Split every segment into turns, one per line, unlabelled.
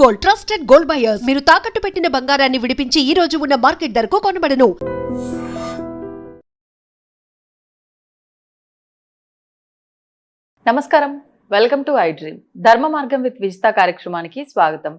Gold trusted gold buyers మీరు తాకట్టు పెట్టిన బంగారాన్ని విడిపించి ఈ రోజు ఉన్న మార్కెట్ ధరకు కొనబడను.
నమస్కారం, వెల్కమ్ టు ఐ డ్రీమ్. ధర్మ మార్గం విత్ విజిత కార్యక్రమానికి స్వాగతం.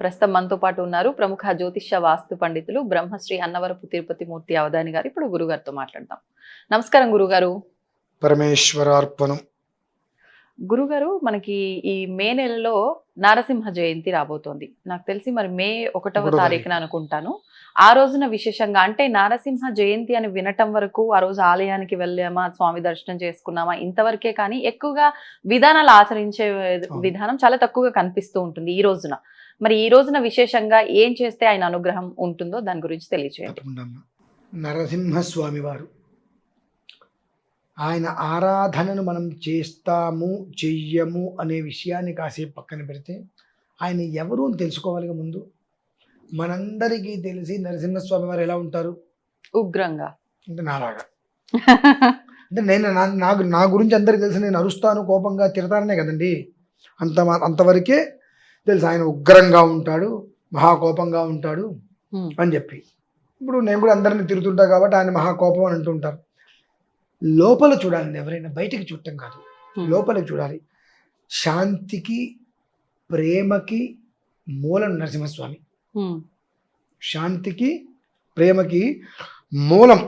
ప్రస్తుతం మనతో పాటు ఉన్నారు ప్రముఖ జ్యోతిష్య వాస్తు పండితులు బ్రహ్మశ్రీ అన్నవరపు తిరుపతి మూర్తి అవధాని గారు. ఇప్పుడు గురుగారితో మాట్లాడదాం. నమస్కారం గురుగారు.
పరమేశ్వరార్పణం.
గురుగారు, మనకి ఈ మే నెలలో నారసింహ జయంతి రాబోతోంది. నాకు తెలిసి మరి మే 1వ తారీఖున అనుకుంటాను. ఆ రోజున విశేషంగా అంటే నారసింహ జయంతి అని వినటం వరకు ఆ రోజు ఆలయానికి వెళ్ళామా, స్వామి దర్శనం చేసుకున్నామా, ఇంతవరకే. కానీ ఎక్కువగా విధానాలు ఆచరించే విధానం చాలా తక్కువగా కనిపిస్తూ ఉంటుంది ఈ రోజున. మరి ఈ రోజున విశేషంగా ఏం చేస్తే ఆయన అనుగ్రహం ఉంటుందో దాని గురించి తెలియజేయండి.
నరసింహస్వామి వారు ఆయన ఆరాధనను మనం చేస్తాము చెయ్యము అనే విషయాన్ని కాసేపు పక్కన పెడితే ఆయన ఎవరు అని తెలుసుకోవాలిగా. ముందు మనందరికీ తెలిసి నరసింహస్వామి వారు ఎలా ఉంటారు?
ఉగ్రంగా.
అంటే నాలాగా. అంటే నేను నా గురించి అందరికీ తెలిసి నేను అరుస్తాను, కోపంగా తిడతాననే కదండి. అంతవరకే తెలుసు. ఆయన ఉగ్రంగా ఉంటాడు, మహాకోపంగా ఉంటాడు అని చెప్పి. ఇప్పుడు నేను కూడా అందరిని తిరుగుతుంటా కాబట్టి ఆయన మహాకోపం అని అంటుంటారు. లోపల చూడాలండి, ఎవరైనా బయటికి చూడటం కాదు, లోపల చూడాలి. శాంతికి ప్రేమకి మూలం నరసింహస్వామి. శాంతికి ప్రేమకి మూలం,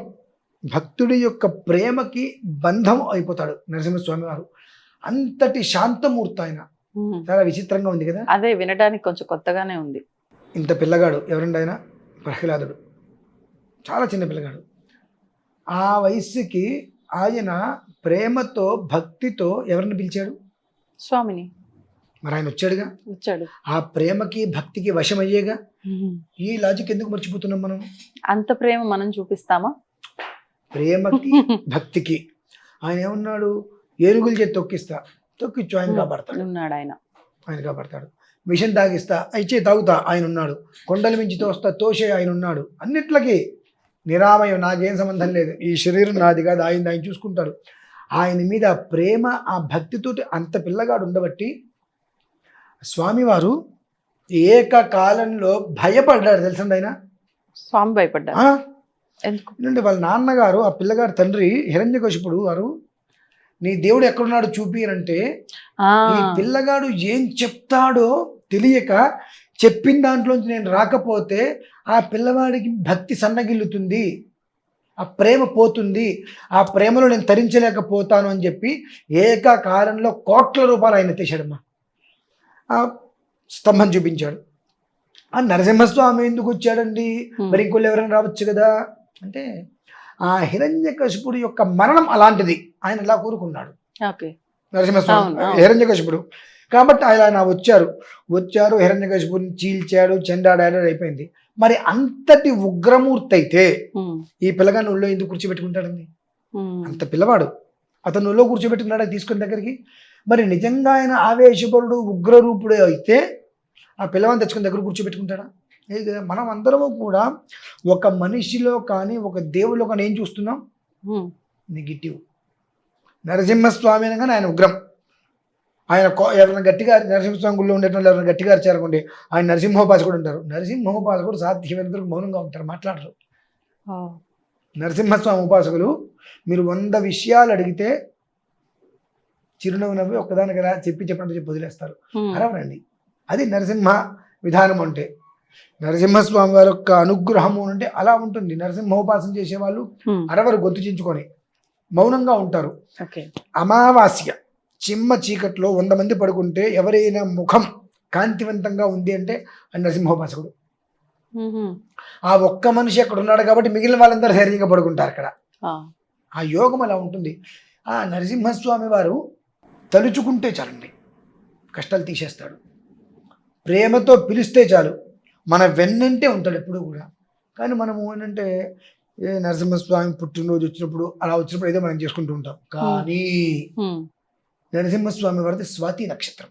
భక్తుడి యొక్క ప్రేమకి బంధం అయిపోతాడు నరసింహస్వామి వారు. అంతటి శాంతమూర్తి ఆయన. చాలా విచిత్రంగా ఉంది కదా.
అదే వినడానికి కొంచెం కొత్తగానే ఉంది.
ఇంత పిల్లగాడు ఎవరండి ఆయన? ప్రహ్లాదుడు. చాలా చిన్న పిల్లగాడు. ఆ వయస్సుకి ఆయన ప్రేమతో భక్తితో ఎవరిని పిలిచాడు?
స్వామిని.
మరి ఆయన వచ్చాడు. ఆ ప్రేమకి భక్తికి వశమయ్యేగా. ఈ లాజిక్ ఎందుకు మర్చిపోతున్నాం మనం?
అంత ప్రేమ మనం చూపిస్తామా?
ప్రేమకి భక్తికి ఆయన ఏమన్నాడు? ఏనుగుల చేతి తొక్కిచ్చు ఆయన కాపాడతాడు. ఆయన కాపాడతాడు. విషం తాగిస్తా అయితే తాగుతా ఆయన ఉన్నాడు. కొండల మించి తోస్తా తోసే ఆయన ఉన్నాడు. అన్నిట్లకి నిరామయం, నాకేం సంబంధం లేదు, ఈ శరీరం నాది కాదు, ఆయన చూసుకుంటాడు. ఆయన మీద ప్రేమ, ఆ భక్తితోటి అంత పిల్లగాడు ఉండబట్టి స్వామివారు ఏకకాలంలో భయపడ్డాడు. తెలుసండి ఆయన.
స్వామి భయపడ్డాడు.
ఎందుకంటే వాళ్ళ నాన్నగారు, ఆ పిల్లగాడు తండ్రి హిరణ్యకశిపుడు గారు, నీ దేవుడు ఎక్కడున్నాడు చూపి అంటే, ఈ పిల్లగాడు ఏం చెప్తాడో తెలియక చెప్పిన దాంట్లోంచి నేను రాకపోతే ఆ పిల్లవాడికి భక్తి సన్నగిల్లుతుంది, ఆ ప్రేమ పోతుంది, ఆ ప్రేమలో నేను తరించలేకపోతాను అని చెప్పి ఏకకాలంలో కోట్ల రూపాయలు ఆయన తెచ్చాడమ్మా. ఆ స్తంభం చూపించాడు. ఆ నరసింహస్వామి ఎందుకు వచ్చాడండి? మరి ఇంకోళ్ళు ఎవరైనా రావచ్చు కదా అంటే, ఆ హిరణ్యకశిపుడు యొక్క మరణం అలాంటిది. ఆయన ఇలా కోరుకున్నాడు నరసింహస్వామి, హిరణ్యకశిపుడు. కాబట్టి ఆయన వచ్చారు హిరణ్యకశిపుని చీల్చాడు, చెండాడాడు, అయిపోయింది. మరి అంతటి ఉగ్రమూర్తి అయితే ఈ పిల్లగాని ఒళ్ళో ఎందుకు కూర్చోబెట్టుకుంటాడండి? అంత పిల్లవాడు, అతను ఒళ్ళో కూర్చోబెట్టుకున్నాడు తీసుకుని దగ్గరికి. మరి నిజంగా ఆయన ఆవేశపరుడు, ఉగ్రరూపుడు అయితే ఆ పిల్లవాడిని తెచ్చుకుని దగ్గర కూర్చోబెట్టుకుంటాడా? లేదు కదా. మనం అందరము కూడా ఒక మనిషిలో కానీ ఒక దేవుడిలో కానీ ఏం చూస్తున్నాం? నెగిటివ్. నరసింహస్వామి అనగానే ఆయన ఉగ్రం. ఆయన ఎవరైనా గట్టిగా నరసింహస్వామి గుళ్ళో ఉండేటువంటి ఎవరైనా గట్టిగా అరిచారనుకోండి, ఆయన నరసింహోపాసకుడు ఉంటారు. నరసింహోపాసకుడు సాధ్యమైనంతవరకు మౌనంగా ఉంటారు, మాట్లాడరు. నరసింహస్వామి ఉపాసకులు మీరు 100 విషయాలు అడిగితే చిరునవ్వు నవ్వి ఒక్కదానికి చెప్పినట్టు చెప్పి వదిలేస్తారు. అరవరండి. అది నరసింహ విధానం అంటే. నరసింహస్వామి వారి యొక్క అనుగ్రహము అంటే అలా ఉంటుంది. నరసింహోపాసన చేసేవాళ్ళు అరవరు, గొంతు చించుకొని మౌనంగా ఉంటారు. అమావాస్య చిమ్మ చీకట్లో 100 మంది పడుకుంటే ఎవరైనా ముఖం కాంతివంతంగా ఉంది అంటే అది నరసింహోపాసకుడు. ఆ ఒక్క మనిషి అక్కడ ఉన్నాడు కాబట్టి మిగిలిన వాళ్ళందరూ ధైర్యంగా పడుకుంటారు అక్కడ. ఆ యోగం అలా ఉంటుంది. ఆ నరసింహస్వామి వారు తలుచుకుంటే చాలండి, కష్టాలు తీసేస్తాడు. ప్రేమతో పిలిస్తే చాలు, మన వెన్నంటే ఉంటాడు ఎప్పుడు కూడా. కానీ మనము ఏంటంటే నరసింహస్వామి పుట్టినరోజు వచ్చినప్పుడు అలా వచ్చినప్పుడు ఏదో మనం చేసుకుంటూ ఉంటాం. కానీ నరసింహస్వామి వారిది స్వాతి నక్షత్రం.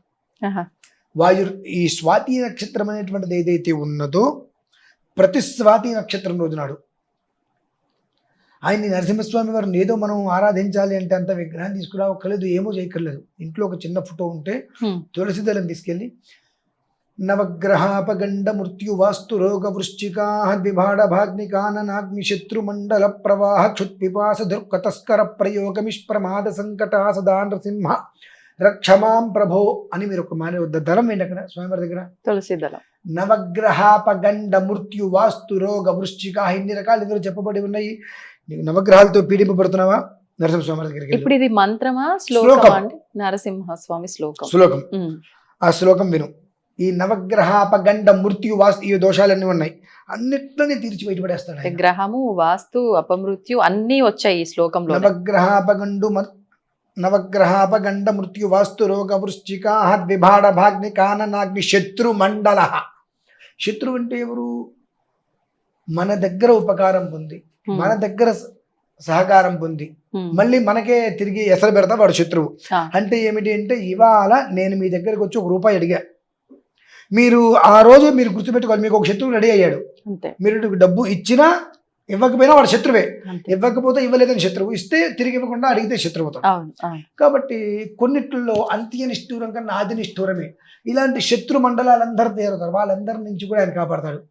ఈ స్వాతి నక్షత్రం అనేటువంటిది ఏదైతే ఉన్నదో ప్రతి స్వాతి నక్షత్రం రోజు నాడు ఆయన్ని నరసింహస్వామి వారిని ఏదో మనం ఆరాధించాలి అంటే అంత విగ్రహం తీసుకురావక్కర్లేదు, ఏమో చేయక్కర్లేదు. ఇంట్లో ఒక చిన్న ఫోటో ఉంటే తులసి దళం తీసుకెళ్ళి నవగ్రహాపగండ మృత్యు వాస్తు రోగ వృశ్చికా ద్విభాడ భాగ్నికాననాగ్ని శత్రుమండల ప్రవాహ క్షుత్పిపాస దుర్కతస్కర ప్రయోగమిష్ప్రమాద సంకట సదా నృసింహ రక్షమాం ప్రభో అని మీరు ఒక దళం ఏంటి అక్కడ స్వామివారి దగ్గర
తులసి దళం.
నవగ్రహాపగండ మృత్యు వాస్తు రోగ వృశ్చిక ఇన్ని రకాలు ఇందులో చెప్పబడి ఉన్నాయి. నీకు నవగ్రహాలతో పీడింపబడుతున్నావా? నరసింహస్వామి దగ్గరికి
ఇప్పుడు ఇది మంత్రమా శ్లోకమా అండి? నరసింహస్వామి శ్లోకం.
ఆ శ్లోకం విను. ఈ నవగ్రహాపగండ మృత్యు వాస్తు ఈ దోషాలన్నీ ఉన్నాయి, అన్నిట్లోనే తీర్చి బయటపడేస్తాడు ఆయన.
గ్రహము వాస్తు అపమృత్యు అన్ని వచ్చాయి ఈ శ్లోకంలో.
నవగ్రహాపగండ మృత్యు వాస్తు రోగ వృశ్చికా ద్విభాడ భాగ్ని కాననాగ్ని శత్రు మండల. శత్రు అంటే ఎవరు? మన దగ్గర ఉపకారం పొంది మన దగ్గర సహకారం పొంది మళ్ళీ మనకే తిరిగి ఎసరు పెడతా వాడు శత్రువు. అంటే ఏమిటి అంటే, ఇవాళ నేను మీ దగ్గరకు వచ్చి ₹1 అడిగా, మీరు ఆ రోజు మీరు గుర్తుపెట్టుకోవాలి, మీకు ఒక శత్రువు రెడీ అయ్యాడు. మీరు డబ్బు ఇచ్చినా ఇవ్వకపోయినా వాడు శత్రువే. ఇవ్వకపోతే ఇవ్వలేదని శత్రువు, ఇస్తే తిరిగి ఇవ్వకుండా అడిగితే శత్రువుతాం. కాబట్టి కొన్నిట్లో అంత్య నిష్ఠూరం కన్నా ఆది నిష్ఠూరమే. ఇలాంటి శత్రు మండలాలందరూ తీరుతారు, వాళ్ళందరి నుంచి కూడా ఆయన కాపాడతాడు.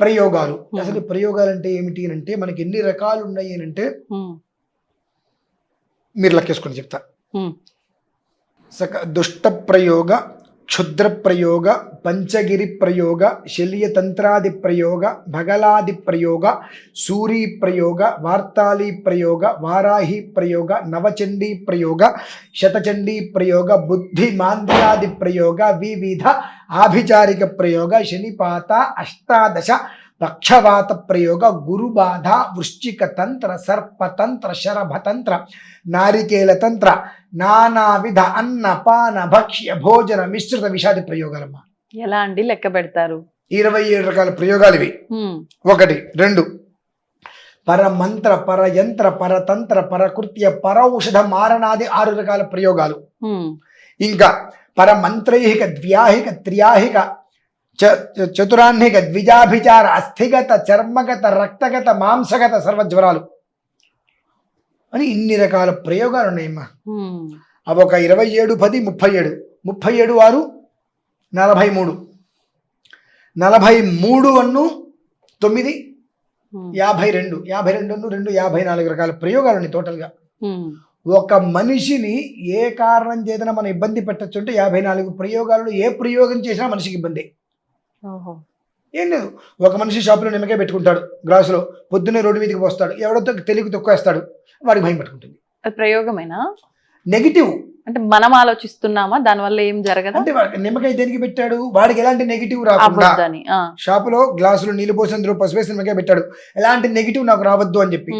ప్రయోగాలు, అసలు ప్రయోగాలు అంటే ఏమిటి అంటే, మనకి ఎన్ని రకాలు ఉన్నాయి అంటే మీరు లెక్కేసుకొని చెప్తా. దుష్ట ప్రయోగ, క్షుద్ర ప్రయోగ, పంచగిరి ప్రయోగ, శల్యతంత్రాది ప్రయోగ, భగలాది ప్రయోగ, సూరీ ప్రయోగ, వార్తాళీ ప్రయోగ, వారాహి ప్రయోగ, నవచండీ ప్రయోగ, శతచండీ ప్రయోగ, బుద్ధి మాంద్యాది ప్రయోగ, వివిధ ఆభిచారిక ప్రయోగ, శనిపాత, అష్టాదశ పక్షవాత ప్రయోగ, గురుబాధ, వృశ్చిక తంత్ర, సర్పతంత్ర, శరభతంత్ర, నారికేల తంత్ర, నానావిధ అన్న పాన భక్ష్య భోజన మిశ్రిత విషాది ప్రయోగాలమ్మా.
ఎలా అండి లెక్క పెడతారు?
27 రకాల ప్రయోగాలు ఇవి. 1, 2 పరమంత్ర, పరయంత్ర, పరతంత్ర, పరకృత్య, పరౌషధ మారణాది 6 రకాల ప్రయోగాలు. ఇంకా పరమంత్రైహిక, ద్వ్యాహిక, త్ర్యాహిక, చతురాహ్నిక, ద్విజాభిచార, అస్థిగత, చర్మగత, రక్తగత, మాంసగత సర్వజ్వరాలు అని ఇన్ని రకాల ప్రయోగాలు ఉన్నాయమ్మా. అవి ఒక 27, 10, 37, 37 6 43, 43 1 9 52, 52 2 54 రకాల ప్రయోగాలు ఉన్నాయి టోటల్గా. ఒక మనిషిని ఏ కారణం చేతన మనం ఇబ్బంది పెట్టచ్చు అంటే 54 ప్రయోగాలలో ఏ ప్రయోగం చేసినా మనిషికి ఇబ్బంది. ఏం లేదు, ఒక మనిషి షాపులో నిమ్మకాయ పెట్టుకుంటాడు గ్లాసులో, పొద్దున్నే రోడ్డు మీదకి పోస్తాడు, ఎవడో తెలివి తొక్కేస్తాడు, వాడికి భయం పట్టుకుంటుంది.
అది ప్రయోగమేనా?
నెగిటివ్
అంటే మనం ఆలోచిస్తున్నామా దానివల్ల ఏం జరగదు
అంటే. నిమ్మకాయ దేనికి పెట్టాడు? వాడికి ఎలాంటి నెగిటివ్ రాకుండా, షాపులో గ్లాసులో నీళ్ళు పోసి అందులో పసుపు వేసి నిమ్మకాయ పెట్టాడు, ఎలాంటి నెగిటివ్ నాకు రావద్దు అని చెప్పి.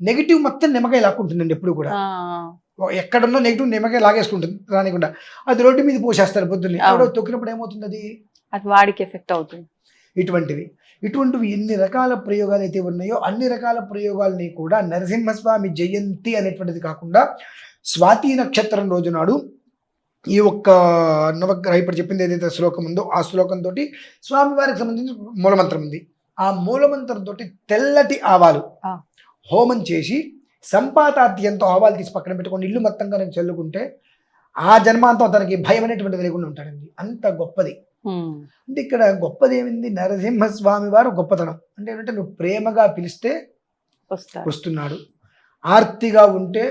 నెగిటివ్ మొత్తం నిమ్మకాయ లాక్కుంటుందండి ఎప్పుడు కూడా. ఎక్కడున్నా నెగిటివ్ నిమ్మకాయ లాగేసుకుంటుంది రానికుండా. అది రోడ్డు మీద పోసేస్తాడు పొద్దున్నే, ఎవడో తొక్కినప్పుడు ఏమవుతుంది?
అది వాడికి ఎఫెక్ట్ అవుతుంది.
ఇటువంటివి ఎన్ని రకాల ప్రయోగాలు అయితే ఉన్నాయో అన్ని రకాల ప్రయోగాలని కూడా నరసింహస్వామి జయంతి అనేటువంటిది కాకుండా స్వాతి నక్షత్రం రోజు నాడు ఈ ఒక్క నవగ్రహ ఇప్పుడు చెప్పింది ఏదైతే శ్లోకం ఉందో ఆ శ్లోకంతో స్వామివారికి సంబంధించిన మూలమంత్రం ఉంది. ఆ మూలమంత్రంతో తెల్లటి ఆవాలు హోమం చేసి సంపాతాద్యంతో ఆవాలు తీసి పక్కన పెట్టుకొని ఇల్లు మొత్తంగా నేను చల్లుకుంటే ఆ జన్మాంతం తనకి భయం అనేటువంటిది లేకుండా ఉంటాడండి. అంత గొప్పది. అంటే ఇక్కడ గొప్పది ఏమింది? నరసింహస్వామి వారు గొప్పతనం అంటే ఏంటంటే, నువ్వు ప్రేమగా పిలిస్తే వస్తున్నాడు, ఆర్తిగా ఉంటే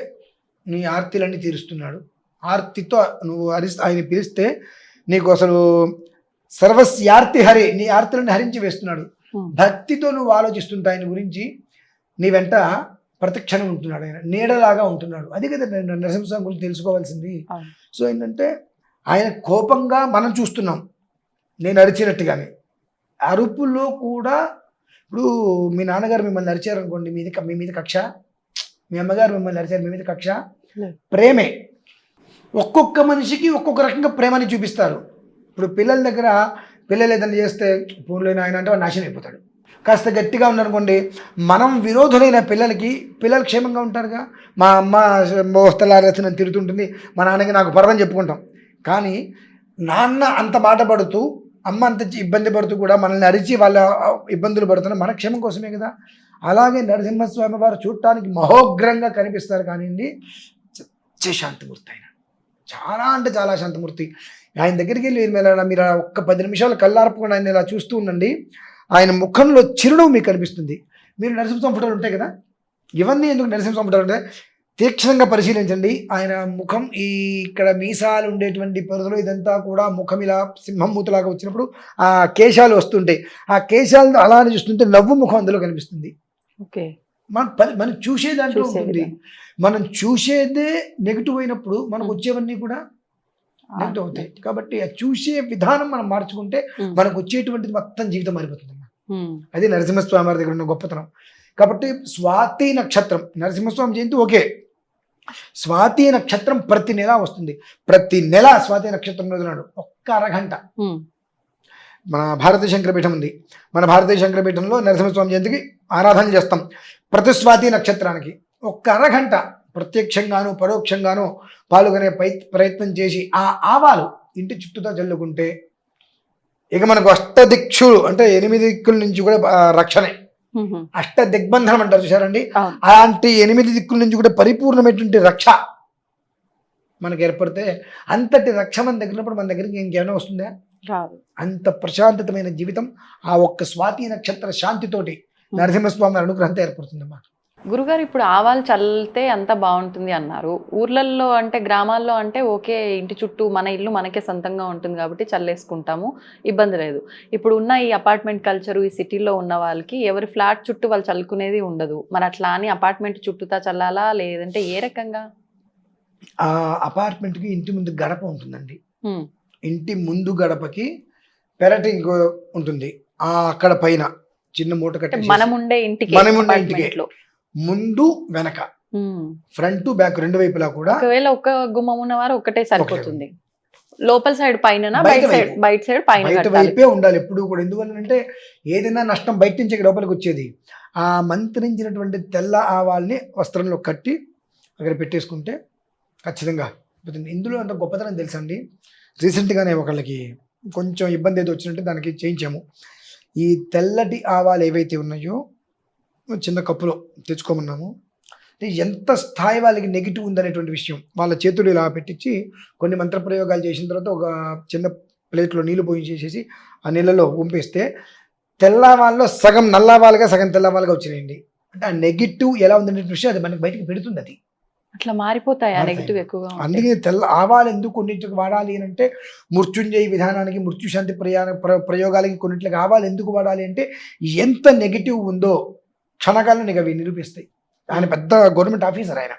నీ ఆర్తిలన్నీ తీరుస్తున్నాడు, ఆర్తితో నువ్వు ఆయన పిలిస్తే నీకు అసలు సర్వస్యార్తి హరి, నీ ఆర్తులను హరించి వేస్తున్నాడు. భక్తితో నువ్వు ఆలోచిస్తుంటా ఆయన గురించి, నీ వెంట ప్రతిక్షణం ఉంటున్నాడు, ఆయన నీడలాగా ఉంటున్నాడు. అది కదా నరసింహస్వామి గురించి తెలుసుకోవాల్సింది. సో ఏంటంటే ఆయన కోపంగా మనం చూస్తున్నాం, నేను అరిచినట్టుగానే అరుపులో కూడా. ఇప్పుడు మీ నాన్నగారు మిమ్మల్ని అరిచారు అనుకోండి, మీ మీద కక్ష, మీ అమ్మగారు మిమ్మల్ని అరిచారు, మీ మీద కక్ష, ప్రేమే. ఒక్కొక్క మనిషికి ఒక్కొక్క రకంగా ప్రేమని చూపిస్తారు. ఇప్పుడు పిల్లల దగ్గర పిల్లలు ఏదైనా చేస్తే ఫోన్లో ఆయన అంటే వాడు నాశనం అయిపోతాడు. కాస్త గట్టిగా ఉన్నారనుకోండి, మనం విరోధులైన పిల్లలు క్షేమంగా ఉంటారుగా. మా అమ్మ మోస్తలారేసి నన్ను తిరుగుతుంటుంది, మా నాన్నకి నాకు పర్వం చెప్పుకుంటాం. కానీ నాన్న అంత మాట పడుతూ, అమ్మ అంత ఇబ్బంది పడుతూ కూడా మనల్ని అరిచి వాళ్ళ ఇబ్బందులు పడుతున్నా మన క్షేమం కోసమే కదా. అలాగే నరసింహస్వామి వారు చూడటానికి మహోగ్రంగా కనిపిస్తారు కానివ్వండి, చచ్చే శాంతమూర్తి ఆయన. చాలా అంటే చాలా శాంతమూర్తి. ఆయన దగ్గరికి వెళ్ళి మీరు ఒక్క 10 నిమిషాలు కళ్ళార్పకుండా ఆయన ఇలా చూస్తూ ఉండండి, ఆయన ముఖంలో చిరునవ్వు మీకు కనిపిస్తుంది. మీరు నరసింహస్వామి ఫోటోలు ఉంటాయి కదా, ఇవన్నీ ఎందుకు నరసింహస్వామి ఫోటోలు ఉంటాయి, తీక్షణంగా పరిశీలించండి. ఆయన ముఖం ఇక్కడ మీసాలు ఉండేటువంటి పరిధిలో ఇదంతా కూడా ముఖం ఇలా సింహం మూతలాగా వచ్చినప్పుడు ఆ కేశాలు వస్తుంటాయి. ఆ కేశాలను అలానే చూస్తుంటే నవ్వు ముఖం అందులో కనిపిస్తుంది.
ఓకే,
మనం చూసే దాంట్లో ఉంటుంది. మనం చూసేదే నెగిటివ్ అయినప్పుడు మనకు వచ్చేవన్నీ కూడా నెగిటివ్ అవుతాయి. కాబట్టి ఆ చూసే విధానం మనం మార్చుకుంటే మనకు వచ్చేటువంటిది మొత్తం జీవితం మారిపోతుంది. అది నరసింహస్వామి వారి దగ్గర ఉన్న గొప్పతనం. కాబట్టి స్వాతి నక్షత్రం నరసింహస్వామి జయంతి ఓకే, స్వాతి నక్షత్రం ప్రతి నెల వస్తుంది. ప్రతి నెల స్వాతి నక్షత్రం రోజు నాడు ఒక్క అరగంట మన భారతీయ శంకరపీఠం ఉంది. మన భారతీయ శంకరపీఠంలో నరసింహస్వామి జయంతికి ఆరాధన చేస్తాం. ప్రతి స్వాతి నక్షత్రానికి ఒక్క అరగంట ప్రత్యక్షంగాను పరోక్షంగాను పాల్గొనే ప్రయత్నం చేసి ఆ ఆవాలు ఇంటి చుట్టూతో చల్లుకుంటే ఇక మనకు అష్టదిక్షులు అంటే 8 దిక్కుల నుంచి కూడా రక్షణే. అష్ట దిగ్బంధనం అంటారు చూసారండి, అలాంటి 8 దిక్కుల నుంచి కూడా పరిపూర్ణమైనటువంటి రక్ష మనకు ఏర్పడితే అంతటి రక్ష మన దగ్గర మన దగ్గరికి ఇంకేమైనా వస్తుందా? అంత ప్రశాంతమైన జీవితం ఆ ఒక్క స్వాతి నక్షత్ర శాంతితోటి నరసింహస్వామి అనుగ్రహంతో ఏర్పడుతుందన్నమాట.
గురుగారు, ఇప్పుడు ఆవాలు చల్లితే అంత బాగుంటుంది అన్నారు. ఊర్లలో అంటే గ్రామాల్లో అంటే ఓకే, ఇంటి చుట్టూ మన ఇల్లు మనకే సొంతంగా ఉంటుంది కాబట్టి చల్లేసుకుంటాము, ఇబ్బంది లేదు. ఇప్పుడు ఉన్న ఈ అపార్ట్మెంట్ కల్చరు ఈ సిటీలో ఉన్న వాళ్ళకి ఎవరి ఫ్లాట్ చుట్టూ వాళ్ళు చల్లుకునేది ఉండదు. మరి అట్లా అని అపార్ట్మెంట్ చుట్టూతా చల్లాలా లేదంటే ఏ రకంగా?
ఆ అపార్ట్మెంట్కి ఇంటి ముందు గడప ఉంటుందండి. ఇంటి ముందు గడపకి పెరటి ఉంటుంది. అక్కడ పైన చిన్న మూట కట్టి
మనముండే ఇంటికి
ముందు వెనక ఫ్రంట్ బ్యాక్ 2 వైపులా కూడా
ఒకవేళ ఒక గుమ్మం ఉన్నవారు ఒకటే సరిపోతుంది. లోపల సైడ్ పైన బయట సైడ్ పైన
వైపే ఉండాలి ఎప్పుడు కూడా. ఎందువల్లంటే ఏదైనా నష్టం బయట నుంచి లోపలికి వచ్చేది. ఆ మంత్రించినటువంటి తెల్ల ఆవాల్ని వస్త్రంలో కట్టి అక్కడ పెట్టేసుకుంటే ఖచ్చితంగా. ఇందులో అంత గొప్పతనం తెలుసండి. రీసెంట్గానే ఒకళ్ళకి కొంచెం ఇబ్బంది ఏదో వచ్చినట్టు దానికి చేయించాము. ఈ తెల్లటి ఆవాలు ఏవైతే ఉన్నాయో చిన్న కప్పులో తెచ్చుకోమన్నాము. అంటే ఎంత స్థాయి వాళ్ళకి నెగిటివ్ ఉందనేటువంటి విషయం వాళ్ళ చేతులు ఇలా పెట్టించి కొన్ని మంత్రప్రయోగాలు చేసిన తర్వాత ఒక చిన్న ప్లేట్లో నీళ్లు పోయించేసేసి ఆ నీళ్ళలో వంపేస్తే తెల్లవాళ్ళలో సగం నల్లవాళ్ళుగా సగం తెల్లవాళ్ళుగా వచ్చినాయండి. అంటే ఆ నెగిటివ్ ఎలా ఉందనే విషయం అది మనకి బయటకు పెడుతుంది. అది
అట్లా మారిపోతాయి నెగిటివ్ ఎక్కువగా.
అందుకే తెల్ల ఆవాలు ఎందుకు కొన్నింటికి వాడాలి అని అంటే మృత్యుంజయ విధానానికి మృత్యుశాంతి ప్రయోగాలకి కొన్నింటికి ఆవాలు ఎందుకు వాడాలి అంటే ఎంత నెగిటివ్ ఉందో క్షణకాలంలో నీకు అవి నిరూపిస్తాయి. ఆయన పెద్ద గవర్నమెంట్ ఆఫీసర్, ఆయన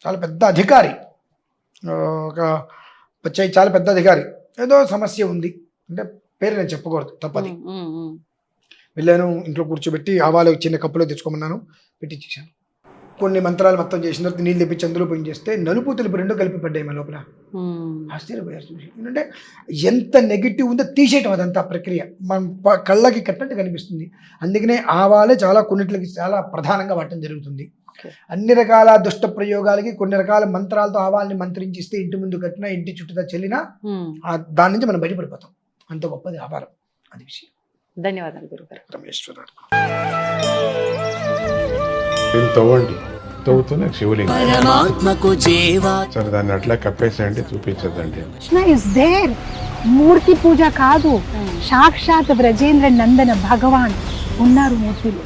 చాలా పెద్ద అధికారి, చాలా పెద్ద అధికారి. ఏదో సమస్య ఉంది అంటే పేరు నేను చెప్పకూడదు, తప్పది. వెళ్ళాను, ఇంట్లో కూర్చోబెట్టి ఆవాలు చిన్న కప్పులో తెచ్చుకోమన్నాను, పెట్టించేసాను. కొన్ని మంత్రాలు మొత్తం చేసిన తర్వాత నీళ్ళు తెప్పించి అందులో పోయి చేస్తే నలుపు తెలుపు 2 కలిపి పడ్డాయి మన లోపల. ఆశ్చర్యపోయారు చూసి. ఎందుకంటే ఎంత నెగిటివ్ ఉందో తీసేయటం అదంతా ప్రక్రియ మన కళ్ళకి కట్టినట్టు కనిపిస్తుంది. అందుకనే ఆవాలే చాలా కొన్నిట్లకి చాలా ప్రధానంగా వాడటం జరుగుతుంది. అన్ని రకాల దుష్ట ప్రయోగాలకి కొన్ని రకాల మంత్రాలతో ఆవాల్ని మంత్రించిస్తే ఇంటి ముందు కట్టినా ఇంటి చుట్టూ చెల్లినా దాని నుంచి మనం బయటపడిపోతాం. అంత గొప్పది ఆవారం. అది విషయం.
ధన్యవాదాలు గురుగారు.
రమేశ్వర
తవ్వండి, తవ్వుతూనే శివలింగం. సరే, దాన్ని అట్లా కప్పేసేయండి, చూపించదండి.
Krishna is there. మూర్తి పూజ కాదు, సాక్షాత్ బ్రజేంద్ర నందన భగవాన్ ఉన్నారు మూర్తిలో.